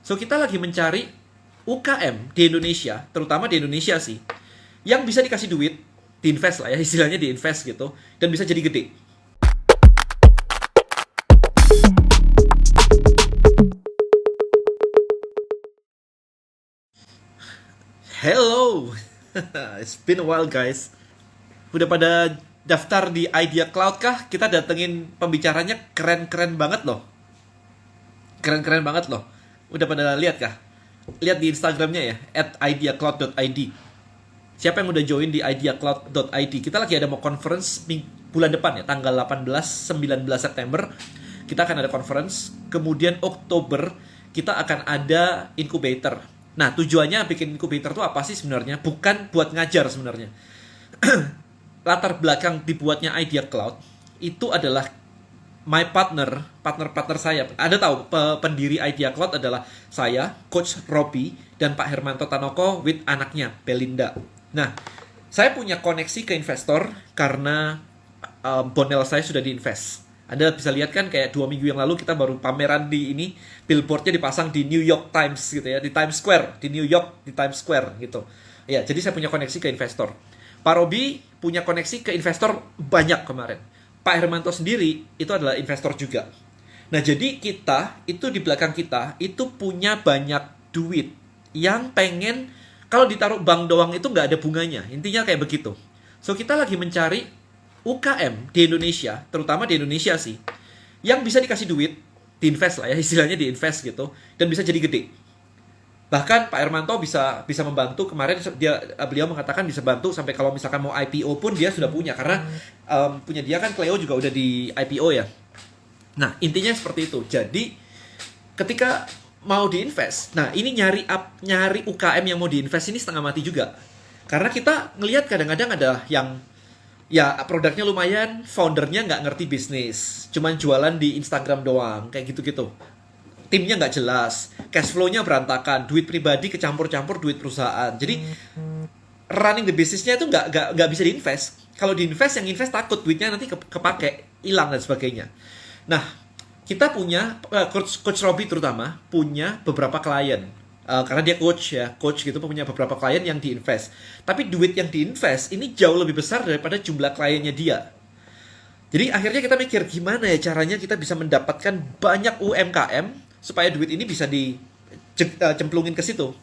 So, kita lagi mencari UKM di Indonesia, terutama di Indonesia sih, yang bisa dikasih duit, diinvest lah ya, istilahnya diinvest gitu, dan bisa jadi gede. Hello, it's been a while guys. Udah pada daftar di Idea Cloud kah? Kita datengin pembicaranya keren-keren banget loh. Keren-keren banget loh. Udah pada lihat kah? Lihat di Instagramnya ya, @ideacloud.id. Siapa yang udah join di ideacloud.id? Kita lagi ada mau conference bulan depan ya, tanggal 18-19 September. Kita akan ada conference. Kemudian Oktober kita akan ada incubator. Nah, tujuannya bikin incubator itu apa sih sebenarnya? Bukan buat ngajar sebenarnya. Latar belakang dibuatnya Idea Cloud itu adalah my partner saya. Ada tahu pendiri Idea Cloud adalah saya, Coach Robi, dan Pak Hermanto Tanoko with anaknya, Belinda. Nah, saya punya koneksi ke investor karena bondel saya sudah diinvest. Anda bisa lihat kan kayak 2 minggu yang lalu kita baru pameran di ini, billboardnya dipasang di New York Times gitu ya, di Times Square, di New York, di Times Square gitu. Ya, jadi saya punya koneksi ke investor. Pak Robi punya koneksi ke investor banyak kemarin. Pak Hermanto sendiri itu adalah investor juga. Nah, jadi kita, itu di belakang kita, itu punya banyak duit yang pengen, kalau ditaruh bank doang itu nggak ada bunganya. Intinya kayak begitu. So, kita lagi mencari UKM di Indonesia, terutama di Indonesia sih, yang bisa dikasih duit, diinvest lah ya, istilahnya diinvest gitu, dan bisa jadi gede. Bahkan Pak Hermanto bisa membantu. Kemarin beliau mengatakan bisa bantu sampai kalau misalkan mau IPO pun dia sudah punya, karena punya dia kan Cleo juga udah di IPO ya. Nah, intinya seperti itu. Jadi ketika mau diinvest, nah ini nyari UKM yang mau diinvest ini setengah mati juga, karena kita ngelihat kadang-kadang ada yang ya produknya lumayan, foundernya nggak ngerti bisnis, cuman jualan di Instagram doang, kayak gitu-gitu. Timnya nggak jelas, cash flow-nya berantakan, duit pribadi kecampur-campur duit perusahaan. Jadi running the business-nya itu nggak bisa diinvest. Kalau diinvest, yang invest takut duitnya nanti kepake, hilang dan sebagainya. Nah, kita punya Coach Robi terutama punya beberapa klien. Karena dia coach gitu, punya beberapa klien yang diinvest. Tapi duit yang diinvest ini jauh lebih besar daripada jumlah kliennya dia. Jadi akhirnya kita mikir gimana ya caranya kita bisa mendapatkan banyak UMKM supaya duit ini bisa dicemplungin ke situ.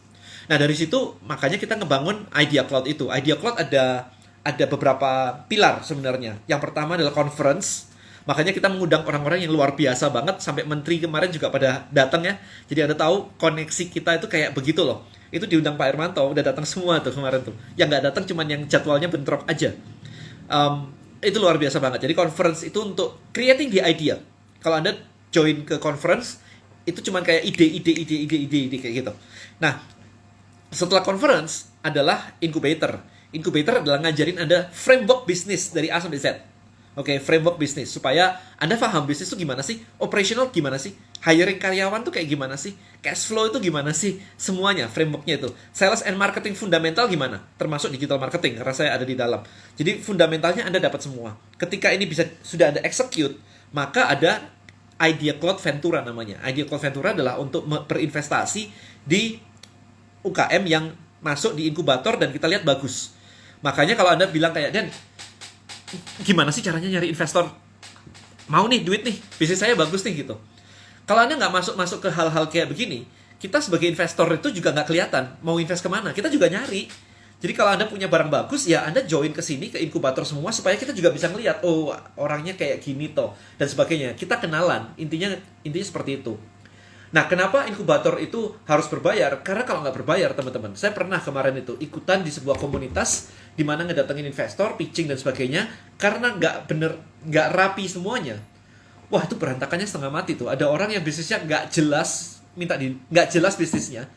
Nah, dari situ makanya kita ngebangun Idea Cloud itu. Idea Cloud ada beberapa pilar sebenarnya. Yang pertama adalah conference. Makanya kita mengundang orang-orang yang luar biasa banget, sampai menteri kemarin juga pada datang ya. Jadi Anda tahu koneksi kita itu kayak begitu loh. Itu diundang Pak Hermanto, udah datang semua tuh kemarin tuh. Yang nggak datang cuman yang jadwalnya bentrok aja. Itu luar biasa banget. Jadi conference itu untuk creating the idea. Kalau Anda join ke conference, itu cuman kayak ide kayak gitu. Nah, setelah conference adalah incubator. Incubator adalah ngajarin Anda framework bisnis dari A sampai Z. Oke, framework bisnis supaya Anda paham bisnis itu gimana sih, operational gimana sih, hiring karyawan tuh kayak gimana sih, cash flow itu gimana sih, semuanya frameworknya itu. Sales and marketing fundamental gimana, termasuk digital marketing karena saya ada di dalam. Jadi fundamentalnya Anda dapat semua. Ketika ini sudah Anda execute, maka ada Idea Cloud Ventura namanya. Idea Cloud Ventura adalah untuk berinvestasi di UKM yang masuk di inkubator dan kita lihat bagus. Makanya kalau Anda bilang kayak, Dan, gimana sih caranya nyari investor? Mau nih duit nih, bisnis saya bagus nih gitu. Kalau Anda nggak masuk ke hal-hal kayak begini, kita sebagai investor itu juga nggak kelihatan mau invest kemana. Kita juga nyari. Jadi kalau Anda punya barang bagus, ya Anda join ke sini, ke inkubator semua, supaya kita juga bisa ngelihat, oh orangnya kayak gini toh, dan sebagainya. Kita kenalan, intinya seperti itu. Nah, kenapa inkubator itu harus berbayar? Karena kalau nggak berbayar, teman-teman, saya pernah kemarin itu ikutan di sebuah komunitas di mana ngedatengin investor, pitching dan sebagainya, karena nggak rapi semuanya. Wah, itu berantakannya setengah mati tuh. Ada orang yang bisnisnya nggak jelas, nggak jelas bisnisnya,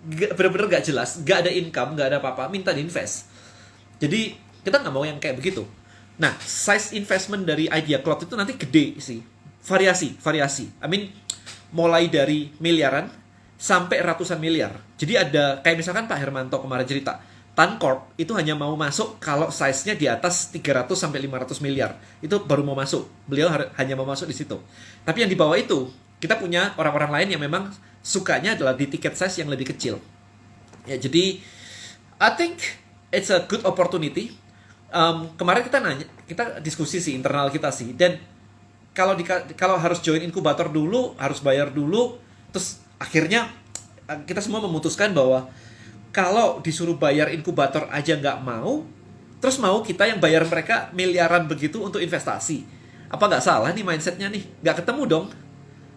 bener-bener nggak jelas, nggak ada income, nggak ada apa-apa, minta diinvest. Jadi kita nggak mau yang kayak begitu. Nah, size investment dari Idea Cloud itu nanti gede sih, variasi. Mulai dari miliaran sampai ratusan miliar. Jadi ada, kayak misalkan Pak Hermanto kemarin cerita, Tancorp itu hanya mau masuk kalau size-nya di atas 300 sampai 500 miliar. Itu baru mau masuk. Beliau hanya mau masuk di situ. Tapi yang di bawah itu, kita punya orang-orang lain yang memang sukanya adalah di tiket size yang lebih kecil. Ya, jadi I think it's a good opportunity. Kemarin kita diskusi sih internal kita sih, dan kalau harus join inkubator dulu, harus bayar dulu, terus akhirnya kita semua memutuskan bahwa kalau disuruh bayar inkubator aja nggak mau, terus mau kita yang bayar mereka miliaran begitu untuk investasi. Apa nggak salah nih mindsetnya nih? Nggak ketemu dong.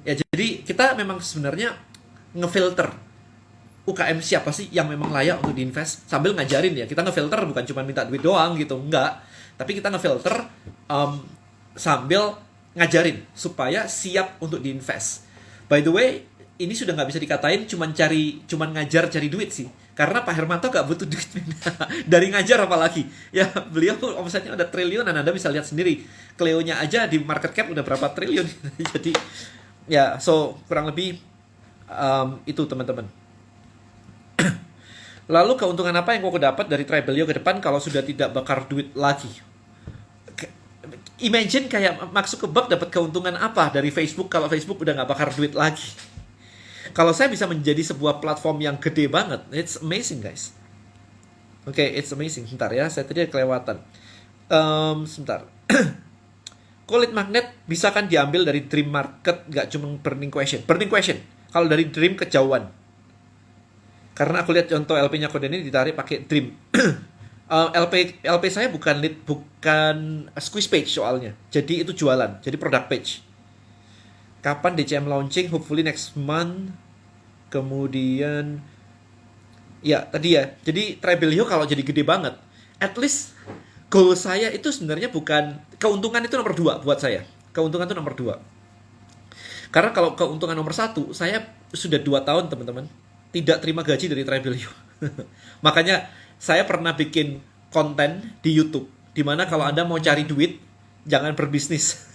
Ya, jadi kita memang sebenarnya ngefilter UKM siapa sih yang memang layak untuk diinvest, sambil ngajarin ya. Kita ngefilter bukan cuma minta duit doang gitu, enggak. Tapi kita ngefilter sambil ngajarin supaya siap untuk diinvest. By the way, ini sudah nggak bisa dikatain cuman ngajar cari duit sih. Karena Pak Hermanto nggak butuh duit dari ngajar apalagi. Ya, beliau omsetnya udah triliun, dan Anda bisa lihat sendiri. Cleo-nya aja di market cap udah berapa triliun. Jadi ya, so kurang lebih itu teman-teman. Lalu keuntungan apa yang kau dapat dari Tribelio ke depan kalau sudah tidak bakar duit lagi? Imagine kayak Mark Zuckerberg dapat keuntungan apa dari Facebook kalau Facebook udah nggak bakar duit lagi? Kalau saya bisa menjadi sebuah platform yang gede banget, it's amazing guys. Oke, it's amazing. Sebentar ya, saya tadi kelewatan. Sebentar. Kulit magnet bisa kan diambil dari Dream Market, nggak cuma Burning Question. Burning Question, kalau dari Dream kejauhan. Karena aku lihat contoh LP-nya kode ini ditarik pakai Dream. LP saya bukan squeeze page soalnya. Jadi itu jualan, jadi product page. Kapan DCM launching? Hopefully next month. Kemudian ya tadi ya. Jadi Tribelio kalau jadi gede banget, at least goal saya itu sebenarnya bukan keuntungan itu nomor 2 buat saya. Keuntungan itu nomor 2. Karena kalau keuntungan nomor 1, saya sudah 2 tahun teman-teman tidak terima gaji dari Tribelio. Makanya saya pernah bikin konten di YouTube, dimana kalau Anda mau cari duit, jangan berbisnis.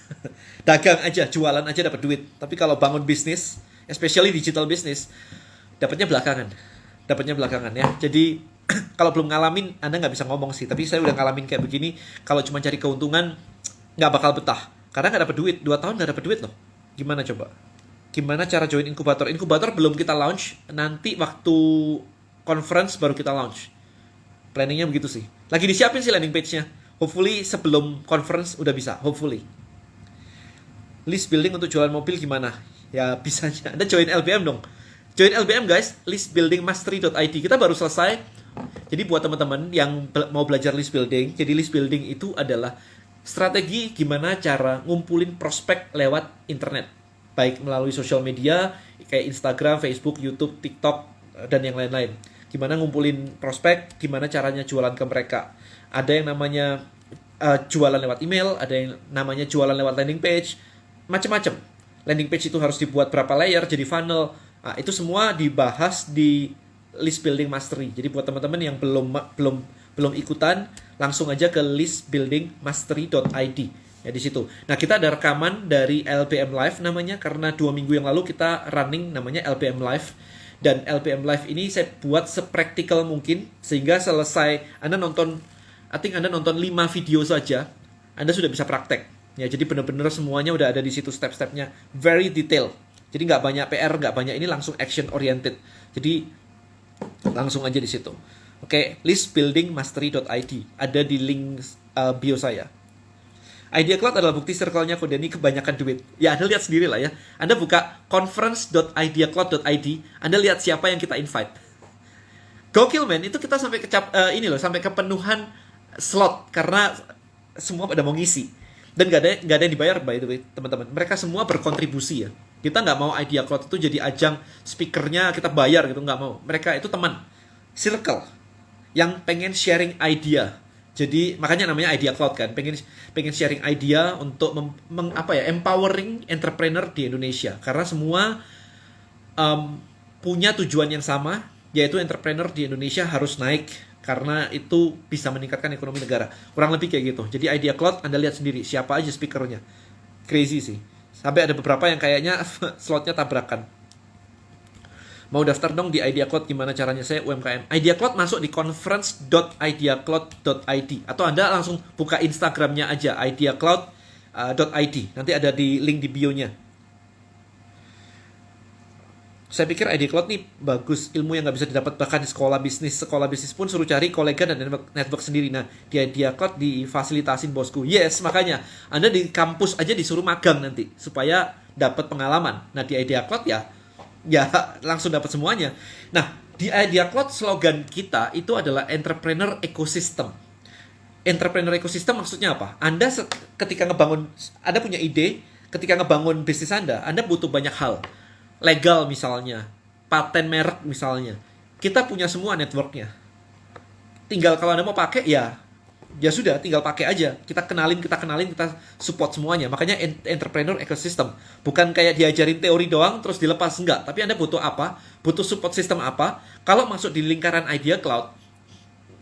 Dagang aja, jualan aja dapat duit. Tapi kalau bangun bisnis, especially digital business, dapatnya belakangan ya. Jadi kalau belum ngalamin, Anda nggak bisa ngomong sih. Tapi saya udah ngalamin kayak begini. Kalau cuma cari keuntungan, nggak bakal betah. Karena nggak dapat duit, 2 tahun nggak dapat duit loh. Gimana coba? Gimana cara join inkubator? Inkubator belum kita launch, nanti waktu conference baru kita launch. Planningnya begitu sih. Lagi disiapin sih landing page-nya. Hopefully sebelum conference udah bisa. Hopefully. List building untuk jualan mobil gimana? Ya bisanya. Anda join LBM dong. Join LBM guys. Listbuildingmastery.id. Kita baru selesai. Jadi buat teman-teman yang mau belajar list building. Jadi list building itu adalah strategi gimana cara ngumpulin prospek lewat internet. Baik melalui sosial media kayak Instagram, Facebook, YouTube, TikTok, dan yang lain-lain. Gimana ngumpulin prospek, gimana caranya jualan ke mereka. Ada yang namanya jualan lewat email, ada yang namanya jualan lewat landing page, macam-macam. Landing page itu harus dibuat berapa layer, jadi funnel. Nah, itu semua dibahas di List Building Mastery. Jadi buat teman-teman yang belum ikutan, langsung aja ke listbuildingmastery.id. Ya di situ. Nah, kita ada rekaman dari LBM Live namanya, karena 2 minggu yang lalu kita running namanya LBM Live. Dan LBM Live ini saya buat sepraktikal mungkin, sehingga selesai Anda nonton 5 video saja, Anda sudah bisa praktek. Ya, jadi benar-benar semuanya udah ada di situ step-stepnya, very detail. Jadi nggak banyak PR, nggak banyak, ini langsung action oriented. Jadi langsung aja di situ. Oke, listbuildingmastery.id ada di link bio saya. Idea Cloud adalah bukti circle-nya Kodeni kebanyakan duit. Ya, Anda lihat sendiri lah ya. Anda buka conference.ideacloud.id, Anda lihat siapa yang kita invite. Gokil man, itu kita sampai sampai kepenuhan slot karena semua pada mau ngisi. Dan nggak ada yang dibayar by the way, teman-teman. Mereka semua berkontribusi ya. Kita nggak mau Idea Cloud itu jadi ajang speakernya kita bayar gitu, nggak mau. Mereka itu teman, circle yang pengen sharing idea. Jadi makanya namanya Idea Cloud kan, pengen sharing idea untuk empowering entrepreneur di Indonesia. Karena semua punya tujuan yang sama, yaitu entrepreneur di Indonesia harus naik karena itu bisa meningkatkan ekonomi negara. Kurang lebih kayak gitu. Jadi Idea Cloud Anda lihat sendiri siapa aja speakernya. Crazy sih. Sampai ada beberapa yang kayaknya slotnya tabrakan. Mau daftar dong di Idea Cloud, gimana caranya? Saya UMKM. Idea Cloud masuk di conference.ideacloud.id atau Anda langsung buka Instagramnya aja, ideacloud.id. Nanti ada di link di bio-nya. Saya pikir ID Cloud nih bagus, ilmu yang nggak bisa didapat bahkan di sekolah bisnis. Sekolah bisnis pun suruh cari kolega dan network sendiri. Nah, di ID Cloud difasilitasin bosku. Yes, makanya Anda di kampus aja disuruh magang nanti supaya dapat pengalaman. Nah, di ID Cloud ya langsung dapat semuanya. Nah, di ID Cloud slogan kita itu adalah entrepreneur ecosystem. Entrepreneur ecosystem maksudnya apa? Ketika ngebangun, Anda punya ide, ketika ngebangun bisnis Anda butuh banyak hal. Legal misalnya, paten merek misalnya. Kita punya semua networknya. Tinggal kalau Anda mau pakai ya sudah, tinggal pakai aja. Kita kenalin, kita support semuanya. Makanya entrepreneur ecosystem. Bukan kayak diajarin teori doang terus dilepas, enggak. Tapi Anda butuh apa? Butuh support system apa? Kalau masuk di lingkaran Idea Cloud,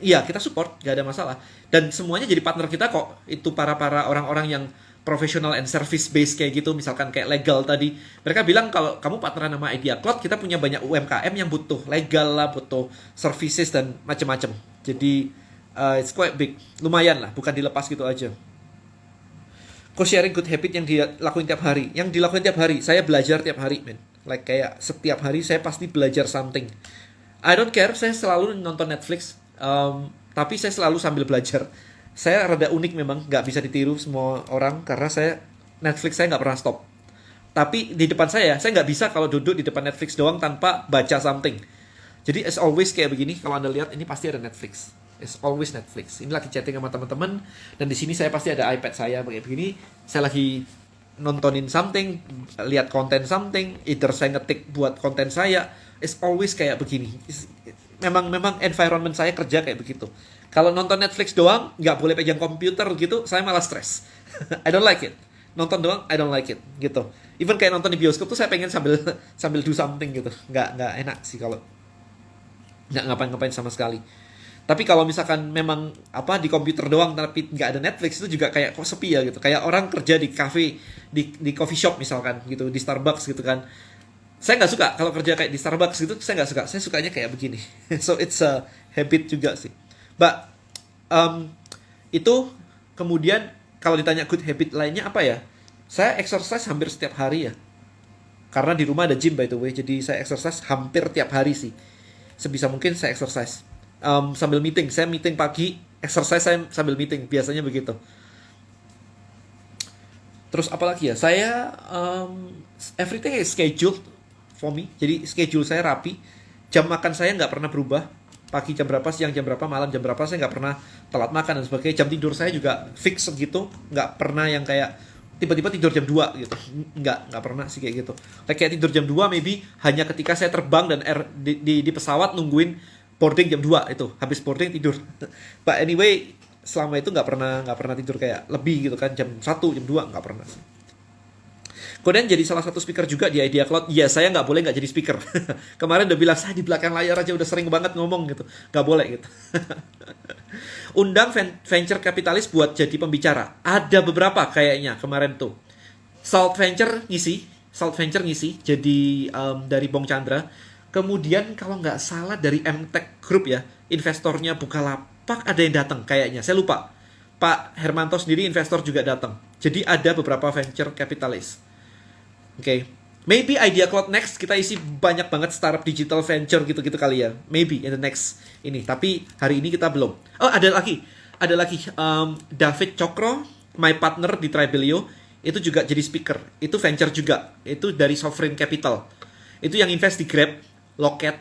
iya kita support, gak ada masalah. Dan semuanya jadi partner kita kok. Itu para orang-orang yang professional and service based kayak gitu, misalkan kayak legal tadi. Mereka bilang kalau kamu partneran sama Idea Cloud, kita punya banyak UMKM yang butuh legal lah, butuh services dan macam-macam. Jadi it's quite big, lumayan lah, bukan dilepas gitu aja. Co-sharing good habit yang dilakuin tiap hari. Yang dilakuin tiap hari, saya belajar tiap hari, man. Like kayak setiap hari saya pasti belajar something. I don't care, saya selalu nonton Netflix, tapi saya selalu sambil belajar. Saya rada unik memang, nggak bisa ditiru semua orang karena Netflix saya nggak pernah stop. Tapi di depan saya nggak bisa kalau duduk di depan Netflix doang tanpa baca something. Jadi as always kayak begini, kalau Anda lihat ini pasti ada Netflix. As always Netflix. Ini lagi chatting sama teman-teman dan di sini saya pasti ada iPad saya kayak begini. Saya lagi nontonin something, lihat konten something, either saya ngetik buat konten saya. As always kayak begini. Memang environment saya kerja kayak begitu. Kalau nonton Netflix doang, nggak boleh pegang komputer gitu, saya malah stres. I don't like it. Nonton doang, I don't like it gitu. Even kayak nonton di bioskop tuh saya pengen sambil do something gitu. Nggak enak sih kalau nggak ngapain-ngapain sama sekali. Tapi kalau misalkan memang di komputer doang tapi nggak ada Netflix, itu juga kayak kok sepi ya gitu. Kayak orang kerja di cafe, di coffee shop misalkan gitu, di Starbucks gitu kan. Saya nggak suka kalau kerja kayak di Starbucks gitu, saya nggak suka. Saya sukanya kayak begini. So it's a habit juga sih. But itu kemudian kalau ditanya good habit lainnya apa ya? Saya exercise hampir setiap hari ya. Karena di rumah ada gym by the way, jadi saya exercise hampir tiap hari sih. Sebisa mungkin saya exercise. Sambil meeting, saya meeting pagi, exercise saya sambil meeting, biasanya begitu. Terus apa lagi ya? Saya everything is scheduled for me. Jadi schedule saya rapi. Jam makan saya nggak pernah berubah. Pagi jam berapa, siang jam berapa, malam jam berapa, saya nggak pernah telat makan dan sebagainya. Jam tidur saya juga fix segitu, nggak pernah yang kayak tiba-tiba tidur jam 2 gitu. Nggak pernah sih kayak gitu. Kayak tidur jam 2 maybe hanya ketika saya terbang dan di pesawat nungguin boarding jam 2 itu. Habis boarding tidur. But anyway, selama itu nggak pernah tidur kayak lebih gitu kan, jam 1, jam 2 nggak pernah sih. Kemudian jadi salah satu speaker juga di Idea Cloud. Ya, saya nggak boleh nggak jadi speaker. Kemarin udah bilang, saya di belakang layar aja udah sering banget ngomong gitu. Nggak boleh gitu. Undang venture kapitalis buat jadi pembicara. Ada beberapa kayaknya kemarin tuh. Salt Venture ngisi. Jadi dari Bong Chandra. Kemudian kalau nggak salah dari MTech Group ya. Investornya Bukalapak ada yang datang kayaknya. Saya lupa. Pak Hermanto sendiri investor juga datang. Jadi ada beberapa venture kapitalis. Oke, maybe Idea Cloud next kita isi banyak banget startup digital venture gitu-gitu kali ya. Maybe in the next ini. Tapi hari ini kita belum. Oh, ada lagi. David Cokro, my partner di Tribelio, itu juga jadi speaker. Itu venture juga. Itu dari Sovereign Capital. Itu yang invest di Grab, Locket,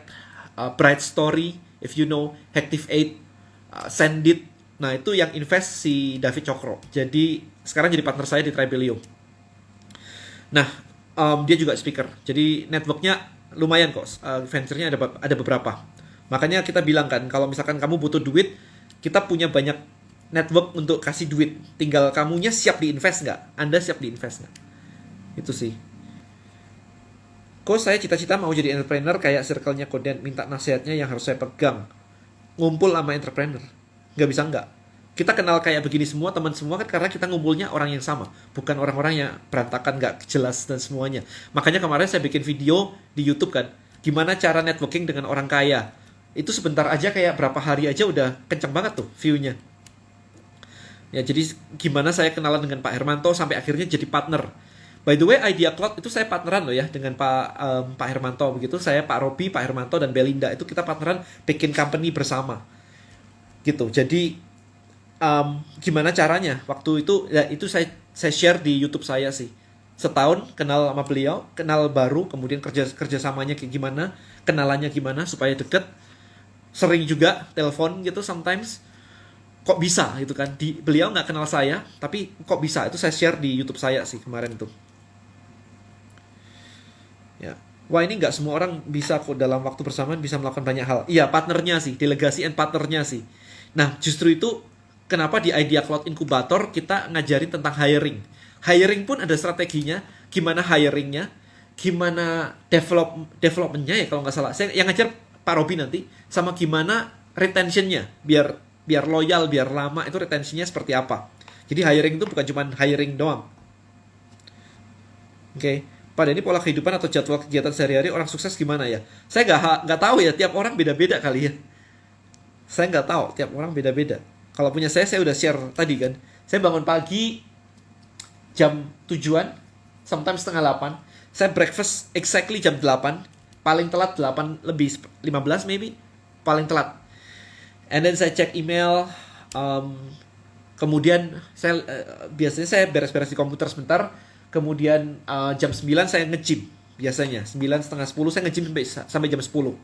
Bright Story, if you know, Active8, Sendit. Nah, itu yang invest si David Cokro. Jadi sekarang jadi partner saya di Tribelio. Nah, dia juga speaker. Jadi networknya lumayan kok. Venture-nya ada beberapa. Makanya kita bilang kan, kalau misalkan kamu butuh duit, kita punya banyak network untuk kasih duit. Tinggal kamunya siap diinvest nggak? Anda siap diinvest nggak? Itu sih. Kok saya cita-cita mau jadi entrepreneur kayak circle-nya Koden, minta nasihatnya yang harus saya pegang. Ngumpul sama entrepreneur. Nggak bisa nggak. Kita kenal kayak begini semua, teman semua kan karena kita ngumpulnya orang yang sama. Bukan orang-orang yang berantakan, nggak jelas dan semuanya. Makanya kemarin saya bikin video di YouTube kan. Gimana cara networking dengan orang kaya. Itu sebentar aja kayak berapa hari aja udah kenceng banget tuh view-nya. Ya jadi gimana saya kenalan dengan Pak Hermanto sampai akhirnya jadi partner. By the way, Idea Cloud itu saya partneran loh ya dengan Pak Hermanto begitu. Saya Pak Robi, Pak Hermanto dan Belinda itu kita partneran bikin company bersama. Gitu. Jadi gimana caranya? Waktu itu ya itu saya share di YouTube saya sih. Setahun kenal sama beliau, kenal baru, kemudian kerjasamanya kayak gimana, kenalannya gimana supaya deket. Sering juga telepon gitu sometimes. Kok bisa gitu kan? Beliau nggak kenal saya, tapi kok bisa? Itu saya share di YouTube saya sih kemarin tuh. Ya. Wah, ini nggak semua orang bisa kok dalam waktu bersamaan bisa melakukan banyak hal. Iya, partnernya sih, delegasi and partnernya sih. Nah, justru itu kenapa di Idea Cloud Incubator kita ngajarin tentang hiring. Hiring pun ada strateginya, gimana hiringnya, gimana developmentnya ya kalau nggak salah. Saya yang ngajar Pak Robi nanti, sama gimana retentionnya, biar loyal, biar lama, itu retentionnya seperti apa. Jadi hiring itu bukan cuma hiring doang. Oke. Pada ini pola kehidupan atau jadwal kegiatan sehari-hari orang sukses gimana ya? Saya nggak tahu ya, tiap orang beda-beda kali ya. Saya nggak tahu, tiap orang beda-beda. Kalau punya saya udah share tadi kan. Saya bangun pagi jam 7-an, sometimes setengah 8. Saya breakfast exactly jam 8. Paling telat 8 lebih 15 maybe. Paling telat. And then saya cek email. Kemudian saya biasanya saya beres-beres di komputer sebentar. Kemudian jam 9 saya nge-gym. Biasanya 9 setengah 10 saya nge-gym sampai jam 10.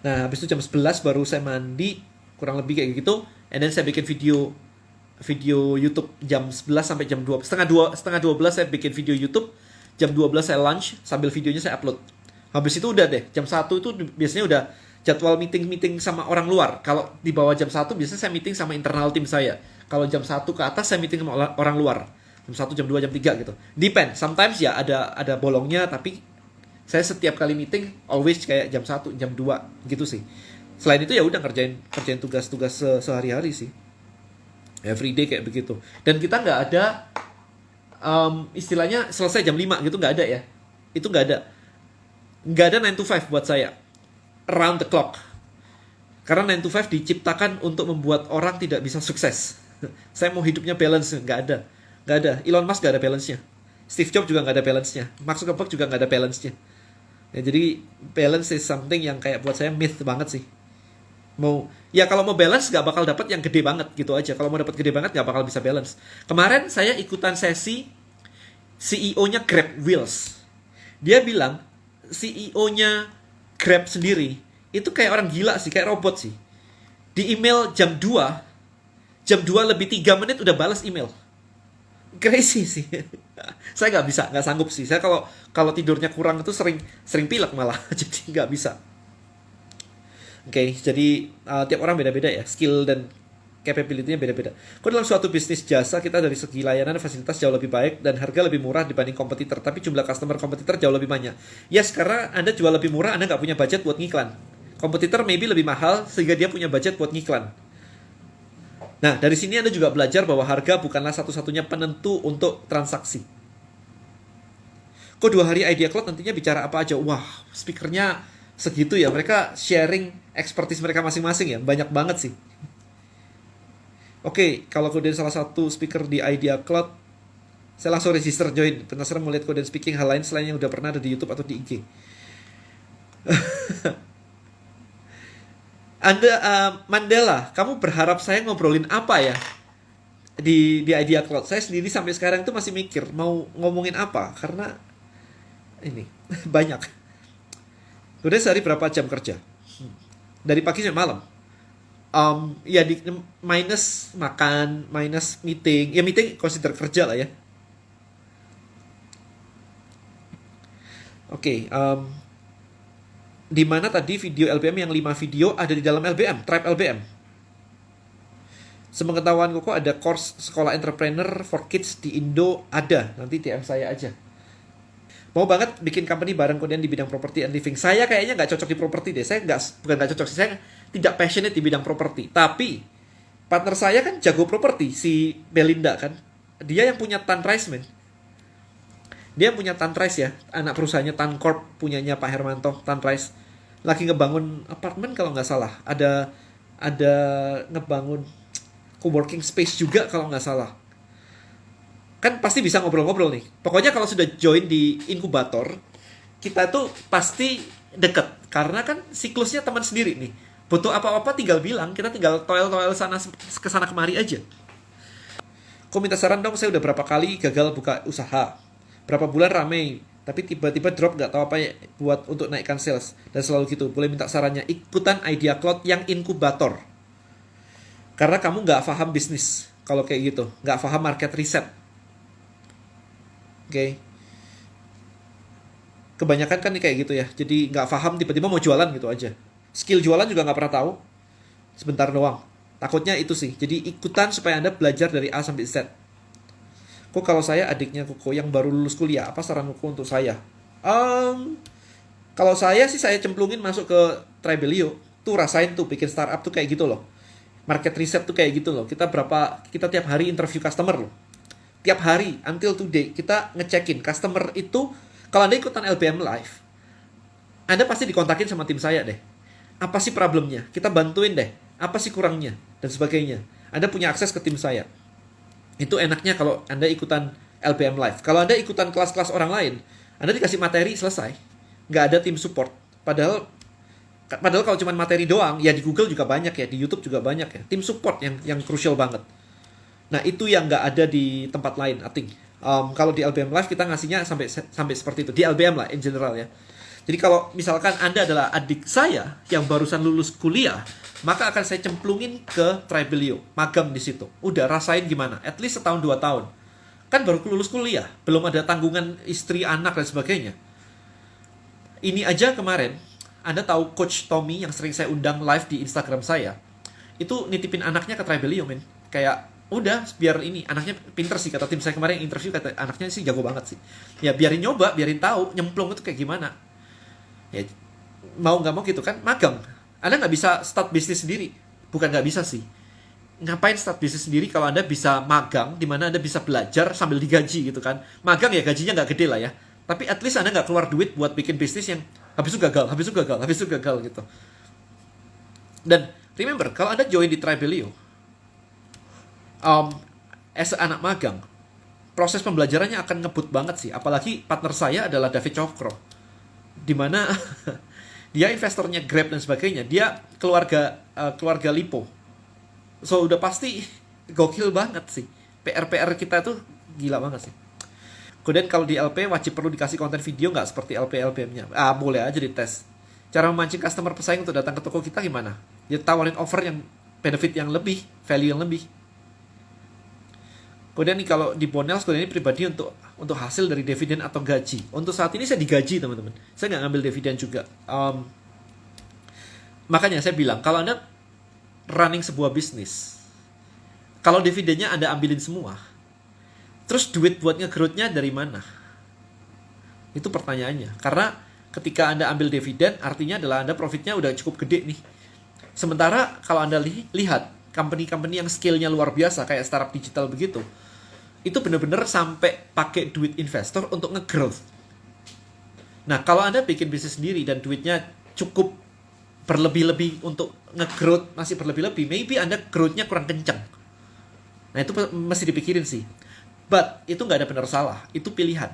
Nah, habis itu jam 11 baru saya mandi, kurang lebih kayak gitu. And then saya bikin video YouTube jam 11 sampai jam 2. Setengah 12 saya bikin video YouTube. Jam 12 saya lunch, sambil videonya saya upload. Habis itu udah deh, jam 1 itu biasanya udah jadwal meeting sama orang luar. Kalau di bawah jam 1 biasanya saya meeting sama internal tim saya. Kalau jam 1 ke atas saya meeting sama orang luar. Jam 1, jam 2, jam 3 gitu. Depend, sometimes ya ada bolongnya, tapi saya setiap kali meeting always kayak jam 1, jam 2 gitu sih. Selain itu ya udah kerjain tugas-tugas sehari-hari sih. Everyday kayak begitu. Dan kita nggak ada istilahnya selesai jam 5 gitu, nggak ada ya. Itu nggak ada. Nggak ada 9 to 5 buat saya. Around the clock. Karena 9 to 5 diciptakan untuk membuat orang tidak bisa sukses. Saya mau hidupnya balance, nggak ada. Nggak ada. Elon Musk nggak ada balance-nya. Steve Jobs juga nggak ada balance-nya. Mark Zuckerberg juga nggak ada balance-nya. Ya, jadi balance is something yang kayak buat saya myth banget sih. Kalau mau balance nggak bakal dapat yang gede banget gitu aja. Kalau mau dapat gede banget nggak bakal bisa balance. Kemarin saya ikutan sesi CEO-nya Grab Wheels. Dia bilang CEO-nya Grab sendiri itu kayak orang gila sih, kayak robot sih. Di email jam 2 lebih 3 menit udah balas email. Crazy sih. Saya nggak sanggup sih. Saya kalau tidurnya kurang itu sering pilek malah. Jadi nggak bisa. Oke, jadi tiap orang beda-beda ya, skill dan capability-nya beda-beda. Kok dalam suatu bisnis jasa kita dari segi layanan dan fasilitas jauh lebih baik dan harga lebih murah dibanding kompetitor, tapi jumlah customer kompetitor jauh lebih banyak. Yes, karena Anda jual lebih murah, Anda nggak punya budget buat ngiklan. Kompetitor maybe lebih mahal sehingga dia punya budget buat ngiklan. Nah, dari sini Anda juga belajar bahwa harga bukanlah satu-satunya penentu untuk transaksi. Kok 2 hari Idea Cloud nantinya bicara apa aja? Wah, speakernya segitu ya. Mereka sharing expertise mereka masing-masing ya. Banyak banget sih. Oke, kalau kemudian salah satu speaker di Idea Cloud, saya langsung register join. Penasaran mau lihat kemudian speaking hal lain selain yang udah pernah ada di YouTube atau di IG. Mandela, kamu berharap saya ngobrolin apa ya di Idea Cloud? Saya sendiri sampai sekarang itu masih mikir mau ngomongin apa, karena ini banyak. Udah sehari berapa jam kerja? Dari pagi sampai malam. Ya minus makan, minus meeting. Ya meeting consider kerja lah ya. Oke, di mana tadi video LBM yang 5 video ada di dalam LBM, Tribe LBM. Sepengetahuan Koko ada course sekolah entrepreneur for kids di Indo ada, nanti DM saya aja. Mau banget bikin company bareng kemudian di bidang property and living. Saya kayaknya nggak cocok di property deh. Saya bukan nggak cocok sih, saya tidak passionate di bidang property. Tapi partner saya kan jago property, si Belinda kan. Dia yang punya Tanrise man. Dia punya Tanrise ya, anak perusahaannya Tancorp, punyanya Pak Hermanto, Tanrise. Lagi ngebangun apartemen kalau nggak salah. Ada ngebangun co-working space juga kalau nggak salah. Kan pasti bisa ngobrol-ngobrol nih. Pokoknya kalau sudah join di inkubator, kita tuh pasti deket. Karena kan siklusnya teman sendiri nih. Butuh apa-apa tinggal bilang, kita tinggal toel-toel sana ke sana kemari aja. Kok minta saran dong, saya udah berapa kali gagal buka usaha. Berapa bulan rame, tapi tiba-tiba drop nggak tahu apa ya buat untuk naikkan sales. Dan selalu gitu, boleh minta sarannya. Ikutan Idea Cloud yang inkubator. Karena kamu nggak paham bisnis kalau kayak gitu. Nggak paham market research. Oke. Kebanyakan kan kayak gitu ya. Jadi nggak paham tiba-tiba mau jualan gitu aja. Skill jualan juga nggak pernah tahu. Sebentar doang. Takutnya itu sih. Jadi ikutan supaya Anda belajar dari A sampai Z. Kok kalau saya adiknya Koko yang baru lulus kuliah, apa saran Koko untuk saya? Kalau saya sih saya cemplungin masuk ke Tribelio. Tuh rasain tuh bikin startup tuh kayak gitu loh. Market research tuh kayak gitu loh. Kita tiap hari interview customer loh. Tiap hari until today kita ngecekin customer itu. Kalau Anda ikutan LBM Live, Anda pasti dikontakin sama tim saya deh. Apa sih problemnya? Kita bantuin deh. Apa sih kurangnya? Dan sebagainya. Anda punya akses ke tim saya. Itu enaknya kalau Anda ikutan LBM Live. Kalau Anda ikutan kelas-kelas orang lain, Anda dikasih materi, selesai. Nggak ada tim support. Padahal kalau cuma materi doang, ya di Google juga banyak ya, di YouTube juga banyak ya. Tim support yang crucial banget. Nah, itu yang nggak ada di tempat lain, I think. Kalau di LBM Live kita ngasihnya sampai seperti itu. Di LBM lah, in general ya. Jadi kalau misalkan Anda adalah adik saya yang barusan lulus kuliah, maka akan saya cemplungin ke Tribelio, magang di situ. Udah rasain gimana? At least setahun 2 tahun. Kan baru lulus kuliah, belum ada tanggungan istri, anak dan sebagainya. Ini aja kemarin, Anda tahu Coach Tommy yang sering saya undang live di Instagram saya, itu nitipin anaknya ke Tribelio, men. Kayak udah biar ini anaknya pinter sih, kata tim saya kemarin yang interview, kata anaknya sih jago banget sih. Ya biarin nyoba, biarin tahu nyemplung itu kayak gimana. Ya mau nggak mau gitu kan, magang. Anda nggak bisa start bisnis sendiri. Bukan nggak bisa sih. Ngapain start bisnis sendiri kalau Anda bisa magang, di mana Anda bisa belajar sambil digaji gitu kan. Magang ya gajinya nggak gede lah ya. Tapi at least Anda nggak keluar duit buat bikin bisnis yang habis itu gagal gitu. Dan remember, kalau Anda join di Tribelio, as anak magang, proses pembelajarannya akan ngebut banget sih. Apalagi partner saya adalah David Cokro, dimana dia investornya Grab dan sebagainya. Dia keluarga Lipo. So udah pasti gokil banget sih. PR kita tuh gila banget sih. Kemudian kalau di LP wajib perlu dikasih konten video nggak seperti LPM-nya? Boleh aja dites. Cara memancing customer pesaing untuk datang ke toko kita gimana? Ya tawarin offer yang benefit yang lebih, value yang lebih. Kemudian nih kalau di Bonels, kemudian ini pribadi untuk hasil dari dividen atau gaji. Untuk saat ini saya digaji, teman-teman. Saya nggak ngambil dividen juga. Makanya saya bilang, kalau Anda running sebuah bisnis, kalau dividennya Anda ambilin semua, terus duit buat nge-growth-nya dari mana? Itu pertanyaannya. Karena ketika Anda ambil dividen, artinya adalah Anda profitnya udah cukup gede nih. Sementara kalau Anda lihat company-company yang skill-nya luar biasa, kayak startup digital begitu, itu benar-benar sampai pakai duit investor untuk nge-growth. Nah, kalau Anda bikin bisnis sendiri dan duitnya cukup berlebih-lebih untuk nge-growth, masih berlebih-lebih, maybe Anda growth-nya kurang kencang. Nah, itu mesti dipikirin sih. But, itu nggak ada benar salah. Itu pilihan.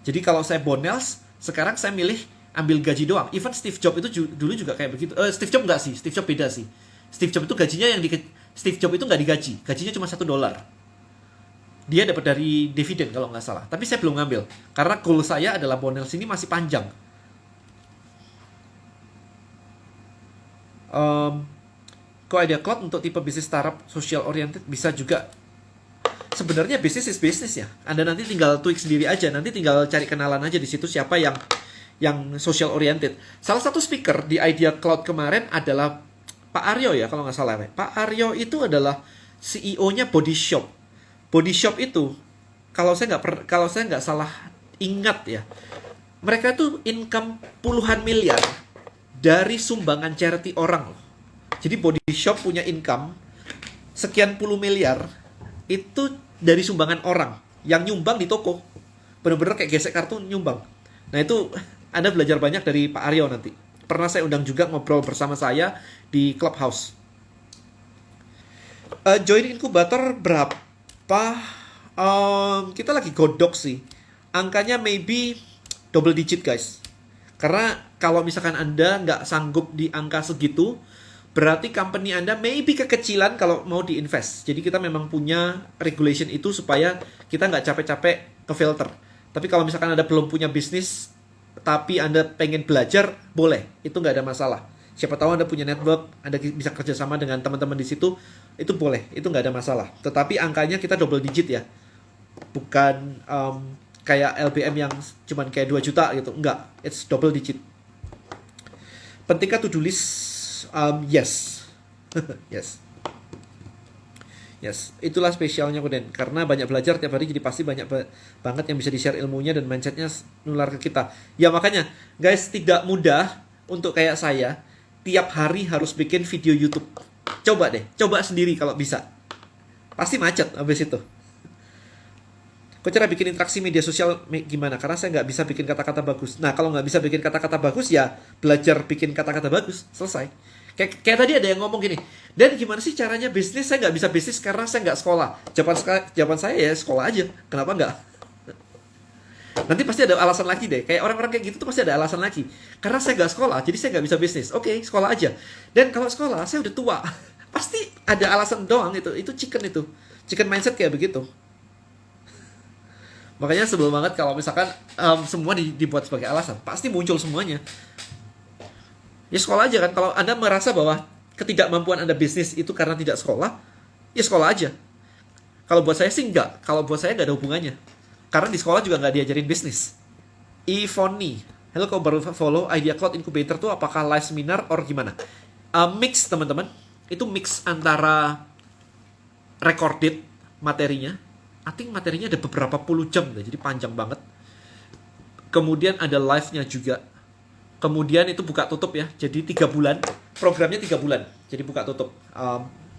Jadi, kalau saya Bonels, sekarang saya milih ambil gaji doang. Even Steve Jobs itu dulu juga kayak begitu. Steve Jobs nggak sih. Steve Jobs beda sih. Steve Jobs itu gajinya Steve Jobs itu nggak digaji. Gajinya cuma $1. Dia dapat dari dividen kalau nggak salah. Tapi saya belum ngambil. Karena goal saya adalah Bonels ini masih panjang. Kok Idea Cloud untuk tipe bisnis startup social oriented bisa juga. Sebenarnya bisnis is bisnis ya. Anda nanti tinggal tweak sendiri aja. Nanti tinggal cari kenalan aja di situ siapa yang social oriented. Salah satu speaker di Idea Cloud kemarin adalah Pak Aryo ya, kalau nggak salah. Pak Aryo itu adalah CEO-nya Body Shop. Body Shop itu, kalau saya nggak salah ingat ya, mereka itu income puluhan miliar dari sumbangan charity orang. Jadi Body Shop punya income sekian puluh miliar itu dari sumbangan orang yang nyumbang di toko. Bener-bener kayak gesek kartu nyumbang. Nah itu Anda belajar banyak dari Pak Aryo nanti. Pernah saya undang juga ngobrol bersama saya di Clubhouse. Join inkubator berapa? kita lagi godok sih. Angkanya maybe double digit guys. Karena kalau misalkan Anda nggak sanggup di angka segitu, berarti company Anda maybe kekecilan kalau mau diinvest. Jadi kita memang punya regulation itu supaya kita nggak capek-capek ke filter. Tapi kalau misalkan Anda belum punya bisnis, tapi Anda pengen belajar, boleh. Itu nggak ada masalah. Siapa tahu Anda punya network, Anda bisa kerjasama dengan teman-teman di situ, itu boleh. Itu nggak ada masalah. Tetapi angkanya kita double digit ya. Bukan kayak LBM yang cuman kayak 2 juta gitu. Enggak, it's double digit. Pentingkah to-do list? Yes. Yes. Yes, itulah spesialnya Koden. Karena banyak belajar tiap hari, jadi pasti banyak banget yang bisa di-share ilmunya dan mindsetnya nular ke kita. Ya makanya, guys, tidak mudah untuk kayak saya, tiap hari harus bikin video YouTube. Coba deh, coba sendiri kalau bisa. Pasti macet habis itu. Kok cara bikin interaksi media sosial gimana? Karena saya nggak bisa bikin kata-kata bagus. Nah, kalau nggak bisa bikin kata-kata bagus, ya belajar bikin kata-kata bagus. Selesai. Kayak tadi ada yang ngomong gini, dan gimana sih caranya bisnis? Saya nggak bisa bisnis karena saya nggak sekolah. Jawaban saya ya sekolah aja. Kenapa nggak? Nanti pasti ada alasan lagi deh. Kayak orang-orang kayak gitu tuh pasti ada alasan lagi. Karena saya nggak sekolah, jadi saya nggak bisa bisnis. Oke, sekolah aja. Dan kalau sekolah, saya udah tua. Pasti ada alasan doang itu. Itu chicken itu. Chicken mindset kayak begitu. Makanya sebel banget kalau misalkan semua dibuat sebagai alasan. Pasti muncul semuanya. Ya sekolah aja kan. Kalau Anda merasa bahwa ketidakmampuan Anda bisnis itu karena tidak sekolah, ya sekolah aja. Kalau buat saya sih enggak. Kalau buat saya nggak ada hubungannya. Karena di sekolah juga nggak diajarin bisnis. Ivoni, hello, kau baru follow Idea Cloud Incubator tuh apakah live seminar or gimana? Mix teman-teman. Itu mix antara recorded materinya. I think materinya ada beberapa puluh jam deh, jadi panjang banget. Kemudian ada live-nya juga. Kemudian itu buka tutup ya, jadi 3 bulan. Programnya 3 bulan, jadi buka tutup.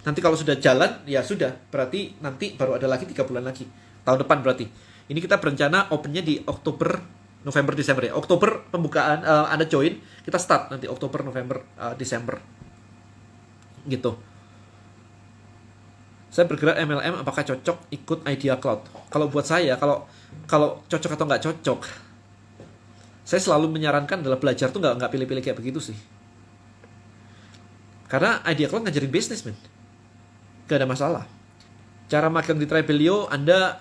Nanti kalau sudah jalan, ya sudah. Berarti nanti baru ada lagi 3 bulan lagi. Tahun depan berarti. Ini kita berencana opennya di Oktober, November, Desember ya. Oktober pembukaan, Anda join, kita start nanti Oktober, November, Desember. Gitu. Saya bergerak MLM, apakah cocok ikut Idea Cloud? Kalau buat saya, kalau cocok atau nggak cocok, saya selalu menyarankan adalah belajar tuh nggak pilih-pilih kayak begitu sih. Karena Idea Cloud ngajarin bisnis, men. Gak ada masalah. Cara magang di Tribelio, Anda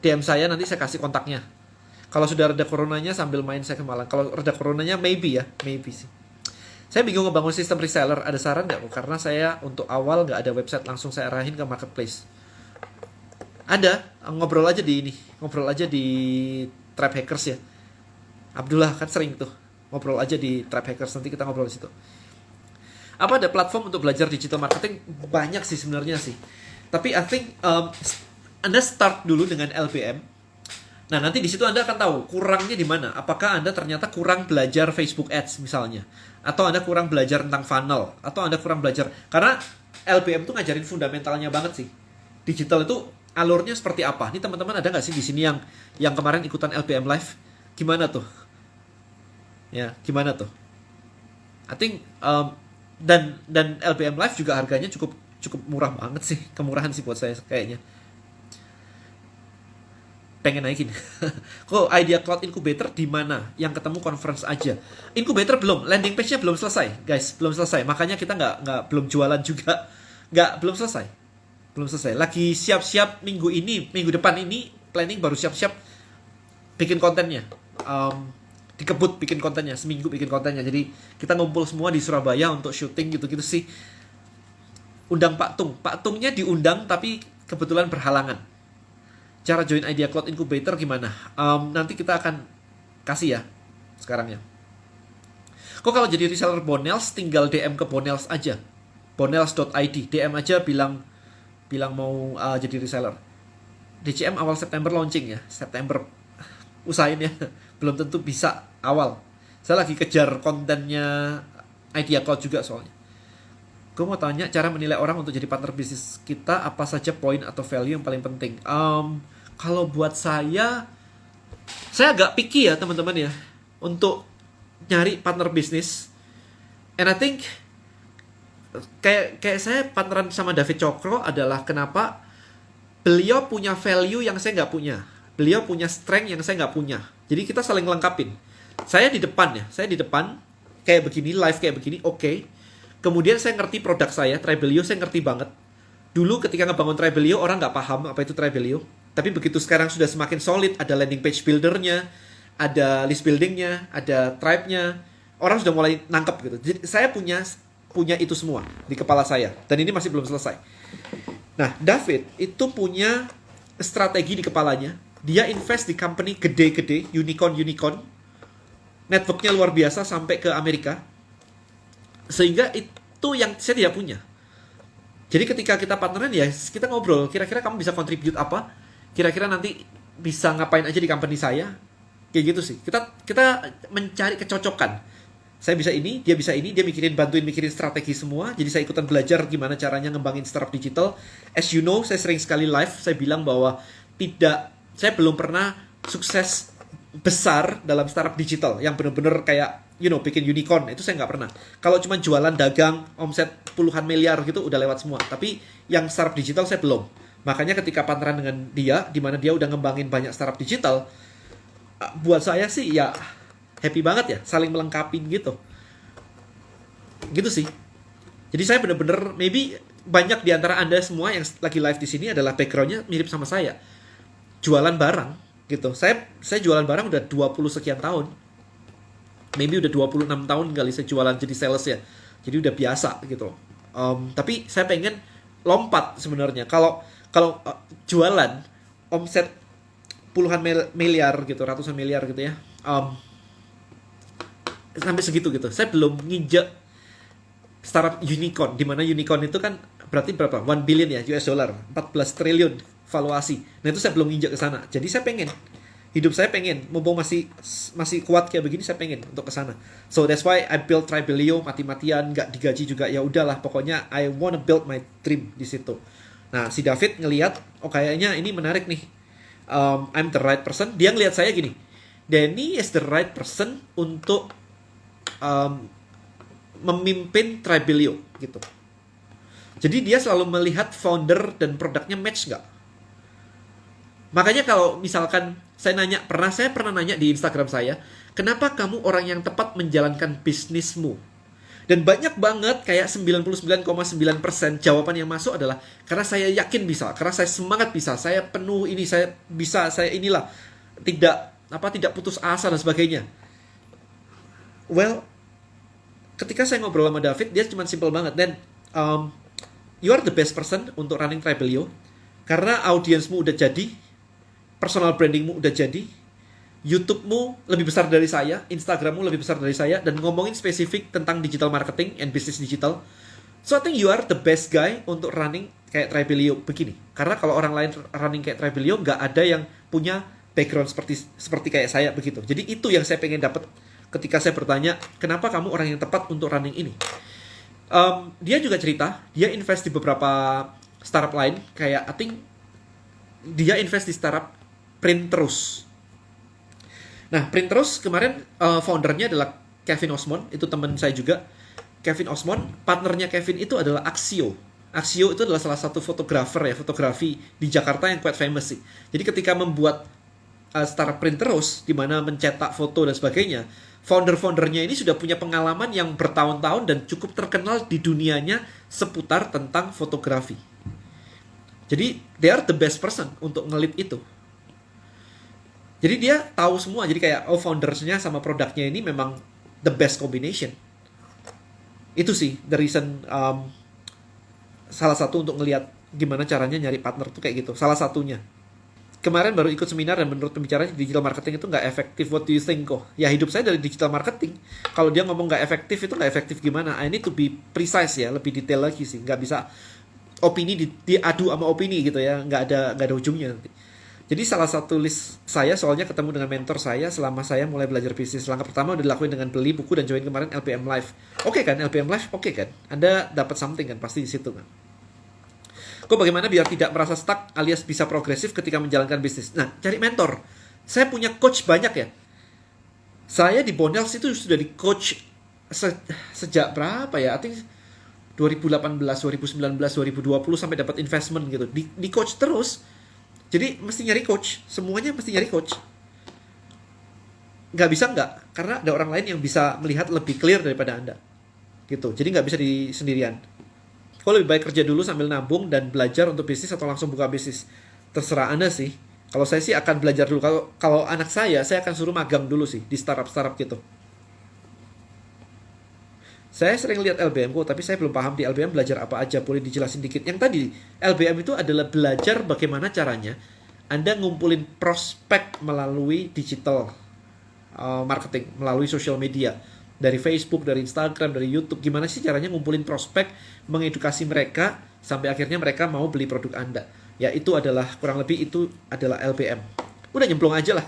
DM saya, nanti saya kasih kontaknya. Kalau sudah reda coronanya, sambil main saya ke Malang. Kalau reda coronanya, maybe sih. Saya bingung ngebangun sistem reseller. Ada saran nggak? Karena saya untuk awal nggak ada website, langsung saya arahin ke marketplace. Ada, ngobrol aja di Trap Hackers ya. Abdullah kan sering tuh ngobrol aja di Trap Hackers, nanti kita ngobrol di situ. Apa ada platform untuk belajar digital marketing? Banyak sih sebenarnya sih. Tapi I think Anda start dulu dengan LBM. Nah, nanti di situ Anda akan tahu kurangnya di mana. Apakah Anda ternyata kurang belajar Facebook Ads misalnya, atau Anda kurang belajar tentang funnel, atau Anda kurang belajar, karena LBM tuh ngajarin fundamentalnya banget sih. Digital itu alurnya seperti apa? Ini teman-teman ada nggak sih di sini yang kemarin ikutan LBM Live? Gimana tuh? Ya, gimana tuh? I think dan LBM Live juga harganya cukup murah banget sih. Kemurahan sih buat saya kayaknya. Pengen naikin. Kok Idea Cloud Incubator di mana? Yang ketemu conference aja. Incubator belum, landing page-nya belum selesai, guys, belum selesai. Makanya kita belum jualan juga. Belum selesai. Lagi siap-siap minggu depan ini planning baru siap-siap bikin kontennya. Dikebut bikin kontennya, seminggu bikin kontennya. Jadi kita ngumpul semua di Surabaya untuk syuting gitu-gitu sih. Undang Pak Tung. Pak Tungnya diundang tapi kebetulan berhalangan. Cara join Idea Cloud Incubator gimana? Nanti kita akan kasih ya sekarang ya. Kok kalau jadi reseller Bonels tinggal DM ke Bonels aja. Bonels.id. DM aja bilang mau jadi reseller. DCM awal September launching ya. September. Usahain ya. Belum tentu bisa awal. Saya lagi kejar kontennya Idea Cloud juga soalnya. Gue mau tanya cara menilai orang untuk jadi partner bisnis kita, apa saja poin atau value yang paling penting? Kalau buat saya agak picky ya teman-teman ya untuk nyari partner bisnis. And I think kayak saya partneran sama David Cokro adalah kenapa Beliau punya value yang saya nggak punya. Beliau punya strength yang saya nggak punya. Jadi kita saling lengkapin. Saya di depan ya, saya di depan kayak begini, live kayak begini, oke. Kemudian saya ngerti produk saya, Tribelio saya ngerti banget. Dulu ketika ngebangun Tribelio, orang nggak paham apa itu Tribelio. Tapi begitu sekarang sudah semakin solid, ada landing page buildernya, ada list buildingnya, ada tribe-nya, orang sudah mulai nangkep gitu. Jadi saya punya itu semua di kepala saya. Dan ini masih belum selesai. Nah, David itu punya strategi di kepalanya. Dia invest di company gede-gede, unicorn. Networknya luar biasa sampai ke Amerika. Sehingga itu yang saya tidak punya. Jadi ketika kita partneran ya, kita ngobrol. Kira-kira kamu bisa contribute apa? Kira-kira nanti bisa ngapain aja di company saya? Kayak gitu sih. Kita mencari kecocokan. Saya bisa ini, dia bisa ini, dia bantuin mikirin strategi semua. Jadi saya ikutan belajar gimana caranya ngembangin startup digital. As you know, saya sering sekali live, saya bilang bahwa saya belum pernah sukses besar dalam startup digital yang benar-benar kayak bikin unicorn, itu saya nggak pernah. Kalau cuma jualan dagang omset puluhan miliar gitu udah lewat semua, tapi yang startup digital saya belum. Makanya ketika partneran dengan dia, di mana dia udah ngembangin banyak startup digital, buat saya sih ya happy banget ya, saling melengkapi gitu sih. Jadi saya benar-benar, maybe banyak di antara Anda semua yang lagi live di sini adalah backgroundnya mirip sama saya, jualan barang gitu. Saya jualan barang udah 20 sekian tahun. Maybe udah 26 tahun kali saya jualan jadi sales ya. Jadi udah biasa gitu. Tapi saya pengen lompat sebenarnya. Kalau jualan omset puluhan miliar gitu, ratusan miliar gitu ya. Sampai segitu gitu. Saya belum nginjek startup unicorn, di mana unicorn itu kan berarti berapa? 1 billion ya US dollar, 14 triliun valuasi. Nah, itu saya belum nginjek ke sana. Jadi saya pengen, hidup saya pengen, mumpung masih kuat kayak begini, saya pengen untuk ke sana. So that's why I build Tribelio mati-matian, nggak digaji juga, ya udahlah, pokoknya I wanna build my dream di situ. Nah, si David ngelihat, oh kayaknya ini menarik nih. I'm the right person. Dia ngelihat saya gini, Danny is the right person untuk memimpin Tribelio gitu. Jadi dia selalu melihat founder dan produknya match nggak. Makanya kalau misalkan saya pernah nanya di Instagram saya, kenapa kamu orang yang tepat menjalankan bisnismu? Dan banyak banget, kayak 99,9% jawaban yang masuk adalah karena saya yakin bisa, karena saya semangat bisa, saya penuh ini, saya bisa, saya inilah, tidak putus asa dan sebagainya. Well, ketika saya ngobrol sama David, dia cuma simple banget. Dan you are the best person untuk running Tribelio karena audiensmu udah jadi, personal brandingmu udah jadi, YouTube-mu lebih besar dari saya, Instagram-mu lebih besar dari saya, dan ngomongin spesifik tentang digital marketing and business digital. So I think you are the best guy untuk running kayak Tribelio begini. Karena kalau orang lain running kayak Tribelio, nggak ada yang punya background seperti kayak saya begitu. Jadi itu yang saya pengen dapat ketika saya bertanya, kenapa kamu orang yang tepat untuk running ini? Dia juga cerita, dia invest di beberapa startup lain, kayak I think dia invest di startup Print Terus. Nah, Print Terus kemarin foundernya adalah Kevin Osmond, itu teman saya juga. Kevin Osmond, partnernya Kevin itu adalah Axio. Axio itu adalah salah satu fotografi di Jakarta yang quite famous sih. Jadi ketika membuat startup Print Terus, di mana mencetak foto dan sebagainya, founder-foundernya ini sudah punya pengalaman yang bertahun-tahun dan cukup terkenal di dunianya seputar tentang fotografi. Jadi, they are the best person untuk ngelit itu. Jadi dia tahu semua, jadi kayak foundersnya sama produknya ini memang the best combination. Itu sih the reason, salah satu untuk ngelihat gimana caranya nyari partner tuh kayak gitu, salah satunya. Kemarin baru ikut seminar dan menurut pembicaranya digital marketing itu nggak efektif. What do you think kok? Ya hidup saya dari digital marketing. Kalau dia ngomong nggak efektif, itu nggak efektif gimana? I need to be precise ya, lebih detail lagi sih. Nggak bisa opini diadu sama opini gitu ya, nggak ada ujungnya nanti. Jadi salah satu list saya soalnya ketemu dengan mentor saya selama saya mulai belajar bisnis. Langkah pertama udah dilakuin dengan beli buku dan join kemarin LPM Live. Oke kan, LPM Live oke kan? Anda dapat something kan pasti di situ kan. Kok bagaimana biar tidak merasa stuck alias bisa progresif ketika menjalankan bisnis? Nah, cari mentor. Saya punya coach banyak ya. Saya di Bonels itu sudah di coach sejak berapa ya? I think 2018, 2019, 2020 sampai dapat investment gitu. Di coach terus. Jadi mesti nyari coach, semuanya mesti nyari coach. Nggak bisa nggak, karena ada orang lain yang bisa melihat lebih clear daripada Anda. Gitu, jadi nggak bisa di sendirian. Kalau lebih baik kerja dulu sambil nabung dan belajar untuk bisnis atau langsung buka bisnis. Terserah Anda sih. Kalau saya sih akan belajar dulu. Kalau anak saya akan suruh magang dulu sih di startup gitu. Saya sering lihat LBM kok, tapi saya belum paham di LBM belajar apa aja. Boleh dijelasin dikit? Yang tadi, LBM itu adalah belajar bagaimana caranya Anda ngumpulin prospek melalui digital marketing, melalui social media. Dari Facebook, dari Instagram, dari YouTube. Gimana sih caranya ngumpulin prospek, mengedukasi mereka, sampai akhirnya mereka mau beli produk Anda. Ya, itu adalah, kurang lebih itu adalah LBM. Udah nyemplung aja lah.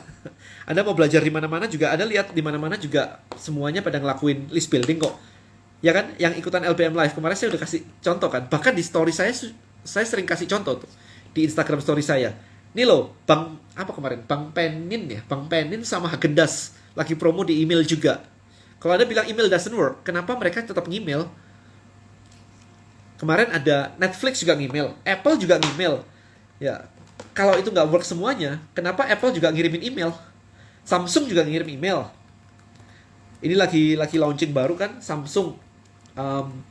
Anda mau belajar di mana-mana juga, Anda lihat di mana-mana juga semuanya pada ngelakuin list building kok. Ya kan, yang ikutan LBM Live kemarin saya udah kasih contoh kan. Bahkan di story saya sering kasih contoh tuh di Instagram story saya. Nih loh, Bang apa kemarin? Bang Penin ya, Bang Penin sama Hagendas lagi promo di email juga. Kalau Anda bilang email doesn't work, kenapa mereka tetap ngemail? Kemarin ada Netflix juga ngemail, Apple juga ngemail. Ya, kalau itu nggak work semuanya, kenapa Apple juga ngirimin email? Samsung juga ngirim email. Ini lagi launching baru kan, Samsung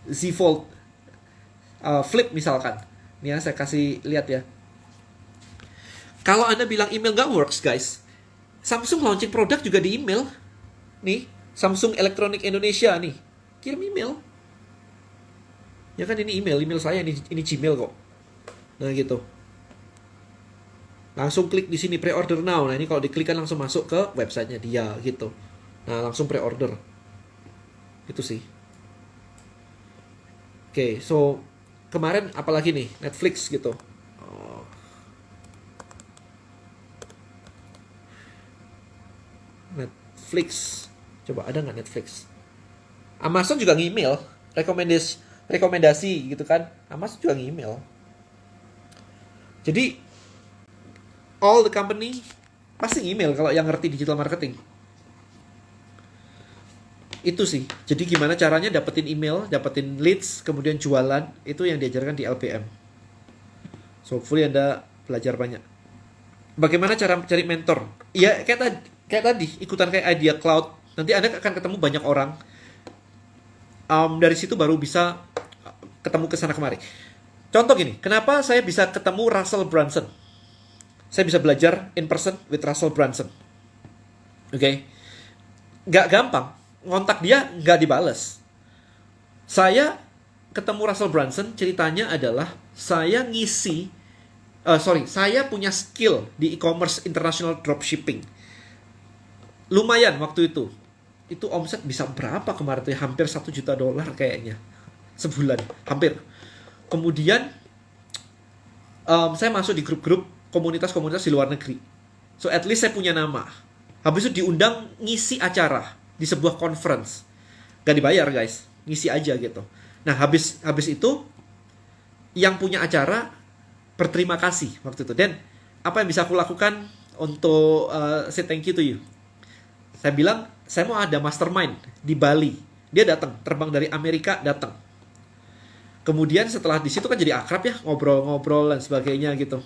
Z Fold Flip misalkan. Ini ya, saya kasih lihat ya. Kalau Anda bilang email nggak works guys, Samsung launching produk juga di email. Nih, Samsung Electronic Indonesia nih, kirim email. Ya kan ini email saya, ini Gmail kok. Nah gitu. Langsung klik di sini pre-order now. Nah ini kalau diklik kan langsung masuk ke websitenya dia gitu. Nah langsung pre-order. Itu sih. Oke, so kemarin apalagi nih Netflix gitu. Netflix, coba ada nggak Netflix? Amazon juga ngemail, rekomendasi gitu kan. Amazon juga ngemail. Jadi all the company pasti email kalau yang ngerti digital marketing. Itu sih. Jadi gimana caranya dapetin email, dapetin leads, kemudian jualan, itu yang diajarkan di LPM. So hopefully Anda belajar banyak. Bagaimana cara mencari mentor? Ya kayak tadi ikutan kayak Idea Cloud. Nanti Anda akan ketemu banyak orang. Dari situ baru bisa ketemu ke sana kemari. Contoh gini, kenapa saya bisa ketemu Russell Brunson? Saya bisa belajar in person with Russell Brunson. Oke. Nggak gampang. Ngontak dia nggak dibales. Saya ketemu Russell Brunson, ceritanya adalah saya saya punya skill di e-commerce international dropshipping. Lumayan waktu itu. Itu omset bisa berapa kemarin tuh? Hampir $1 juta kayaknya. Sebulan, hampir. Kemudian saya masuk di grup-grup komunitas-komunitas di luar negeri. So at least saya punya nama. Habis itu diundang ngisi acara di sebuah conference. Gak dibayar guys, ngisi aja gitu. Nah habis itu yang punya acara berterima kasih waktu itu. Dan apa yang bisa aku lakukan untuk say thank you to you? Saya bilang saya mau ada mastermind di Bali. Dia datang, terbang dari Amerika datang. Kemudian setelah di situ kan jadi akrab ya, ngobrol-ngobrol dan sebagainya gitu.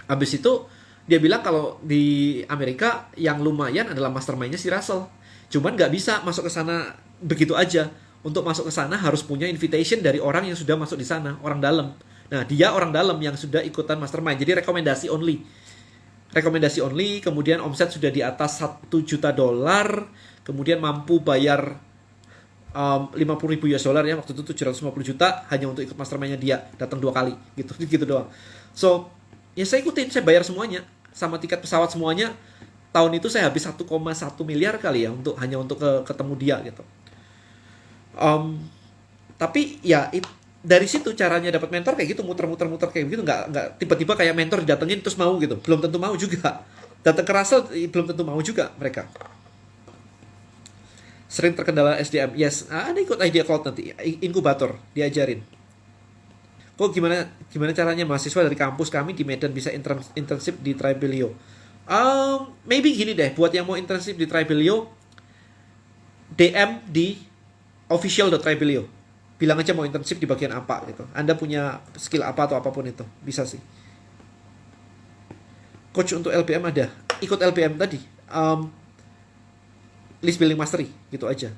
Habis itu dia bilang kalau di Amerika yang lumayan adalah mastermind-nya si Russell. Cuman nggak bisa masuk ke sana begitu aja. Untuk masuk ke sana harus punya invitation dari orang yang sudah masuk di sana, orang dalam. Nah, dia orang dalam yang sudah ikutan mastermind. Jadi rekomendasi only. Rekomendasi only, kemudian omset sudah di atas $1 juta, kemudian mampu bayar 50.000 US dollar ya, waktu itu 750 juta hanya untuk ikut mastermind-nya dia, datang 2 kali gitu doang. So, ya saya ikutin, saya bayar semuanya sama tiket pesawat semuanya. Tahun itu saya habis 1,1 miliar kali ya hanya untuk ketemu dia gitu. Tapi ya dari situ caranya dapat mentor kayak gitu, muter-muter kayak gitu, nggak tiba-tiba kayak mentor didatengin terus mau gitu, belum tentu mau juga. Datang ke Russell belum tentu mau juga mereka. Sering terkendala SDM, yes. Ada ikut Idea Cloud nanti, inkubator diajarin. Kok gimana caranya mahasiswa dari kampus kami di Medan bisa internship di Tribelio? Maybe gini deh, buat yang mau internship di Tribelio, DM di official.tribelio. Bilang aja mau internship di bagian apa gitu. Anda punya skill apa atau apapun itu, bisa sih. Coach untuk LBM ada. Ikut LBM tadi. List building mastery, gitu aja.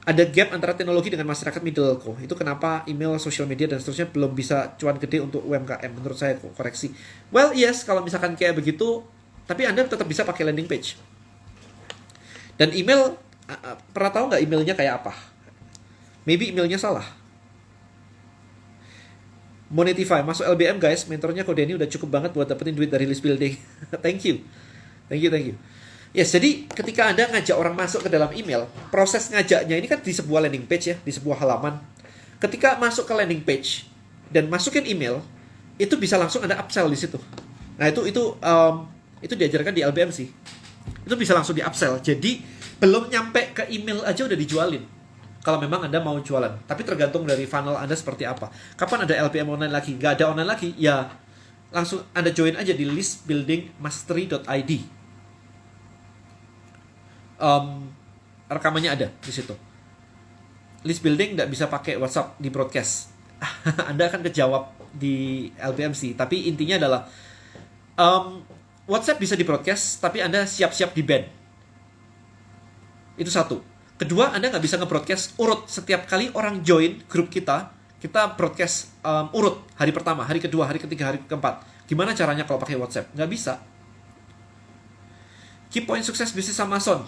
Ada gap antara teknologi dengan masyarakat middle kok. Itu kenapa email, social media, dan seterusnya belum bisa cuan gede untuk UMKM. Menurut saya kok, koreksi. Well, yes, kalau misalkan kayak begitu, tapi Anda tetap bisa pakai landing page. Dan email, pernah tahu nggak emailnya kayak apa? Maybe emailnya salah. Monetify, masuk LBM guys. Mentornya Ko Denny udah cukup banget buat dapetin duit dari list building. Thank you. Yes, jadi ketika Anda ngajak orang masuk ke dalam email, proses ngajaknya ini kan di sebuah landing page ya, di sebuah halaman. Ketika masuk ke landing page dan masukin email, itu bisa langsung Anda upsell di situ. Nah, itu diajarkan di LBM sih. Itu bisa langsung di upsell. Jadi belum nyampe ke email aja udah dijualin. Kalau memang Anda mau jualan. Tapi tergantung dari funnel Anda seperti apa. Kapan ada LBM online lagi? Nggak ada online lagi, ya langsung Anda join aja di listbuildingmastery.id. Rekamannya ada di situ. List building nggak bisa pakai WhatsApp di broadcast. Anda akan kejawab di LBMC. Tapi intinya adalah WhatsApp bisa di broadcast, tapi Anda siap-siap di ban. Itu satu. Kedua, Anda nggak bisa nge-broadcast urut. Setiap kali orang join grup kita broadcast urut. Hari pertama, hari kedua, hari ketiga, hari keempat. Gimana caranya kalau pakai WhatsApp? Nggak bisa. Key point sukses bisnis Amazon.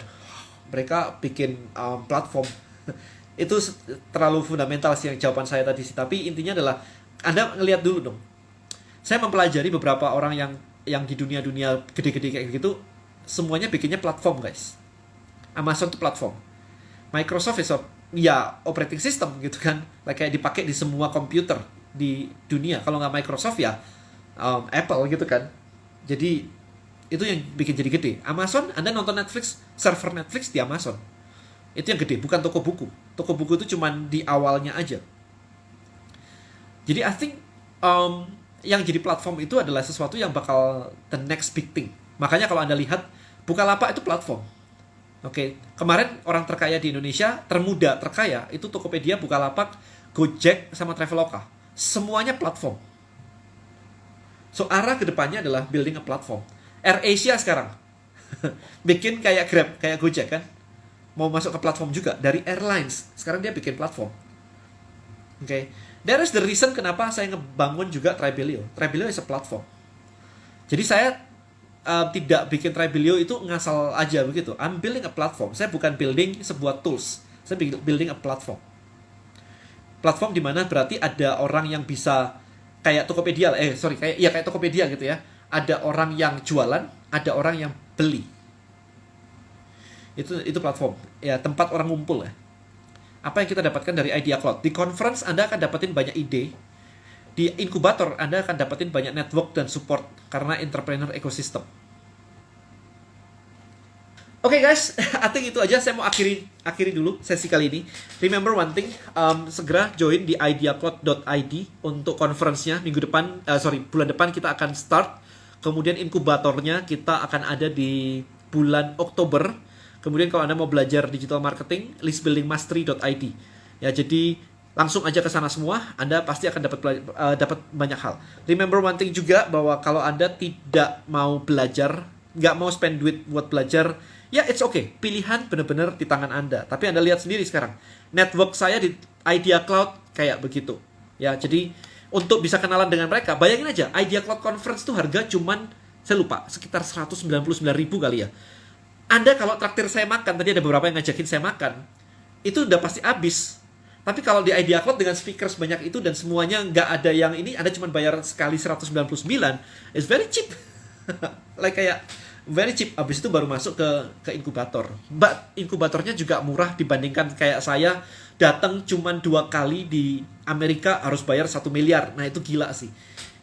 Mereka bikin platform. Itu terlalu fundamental sih yang jawaban saya tadi sih. Tapi intinya adalah Anda ngelihat dulu dong. Saya mempelajari beberapa orang yang di dunia gede-gede kayak gitu, semuanya bikinnya platform, guys. Amazon itu platform. Microsoft itu ya operating system gitu kan. Kayak dipakai di semua komputer di dunia. Kalau nggak Microsoft ya Apple gitu kan. Jadi itu yang bikin jadi gede. Amazon, Anda nonton Netflix, server Netflix di Amazon. Itu yang gede, bukan toko buku. Toko buku itu cuma di awalnya aja. Jadi I think yang jadi platform itu adalah sesuatu yang bakal the next big thing. Makanya kalau Anda lihat, Bukalapak itu platform. Oke, kemarin orang terkaya di Indonesia, termuda, terkaya, itu Tokopedia, Bukalapak, Gojek, sama Traveloka. Semuanya platform. So, arah kedepannya adalah building a platform. AirAsia sekarang bikin kayak Grab, kayak Gojek kan, mau masuk ke platform juga dari airlines. Sekarang dia bikin platform. Oke, that is the reason kenapa saya ngebangun juga Tribelio. Tribelio is a platform. Jadi saya tidak bikin Tribelio itu ngasal aja begitu. I'm building a platform. Saya bukan building sebuah tools. Saya building a platform. Platform di mana berarti ada orang yang bisa kayak Tokopedia, kayak Tokopedia gitu ya. Ada orang yang jualan, ada orang yang beli. Itu platform. Ya, tempat orang ngumpul ya. Apa yang kita dapatkan dari Idea Cloud? Di conference Anda akan dapetin banyak ide. Di inkubator Anda akan dapetin banyak network dan support karena entrepreneur ecosystem. Oke guys, I think itu aja. Saya mau akhiri dulu sesi kali ini. Remember one thing, segera join di ideacloud.id untuk conference-nya bulan depan kita akan start. Kemudian inkubatornya kita akan ada di bulan Oktober. Kemudian kalau Anda mau belajar digital marketing, listbuildingmastery.id. Ya, jadi langsung aja ke sana semua, Anda pasti akan dapat banyak hal. Remember one thing juga, bahwa kalau Anda tidak mau belajar, nggak mau spend duit buat belajar, ya it's okay. Pilihan benar-benar di tangan Anda. Tapi Anda lihat sendiri sekarang, network saya di Idea Cloud kayak begitu. Ya, jadi untuk bisa kenalan dengan mereka, bayangin aja, Idea Cloud Conference tuh harga cuman, saya lupa, sekitar 199.000 kali ya. Anda kalau traktir saya makan, tadi ada beberapa yang ngajakin saya makan, itu udah pasti habis. Tapi kalau di Idea Cloud dengan speaker sebanyak itu dan semuanya nggak ada yang ini, Anda cuma bayar sekali 199, it's very cheap. kayak very cheap. Habis itu baru masuk ke inkubator. But inkubatornya juga murah dibandingkan kayak saya datang cuman 2 kali di Amerika harus bayar 1 miliar. Nah, itu gila sih.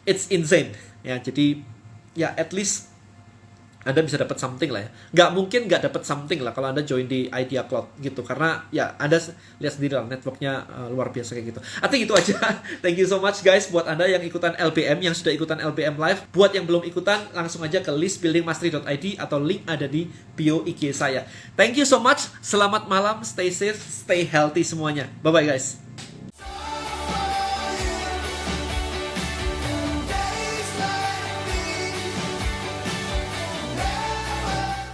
It's insane. Ya, jadi ya at least Anda bisa dapat something lah ya. Nggak mungkin nggak dapat something lah kalau Anda join di Idea Cloud gitu. Karena ya Anda lihat sendiri lah, networknya luar biasa kayak gitu. I think itu aja. Thank you so much guys buat Anda yang ikutan LBM, yang sudah ikutan LBM live. Buat yang belum ikutan, langsung aja ke listbuildingmastery.id atau link ada di bio IG saya. Thank you so much. Selamat malam, stay safe, stay healthy semuanya. Bye-bye guys.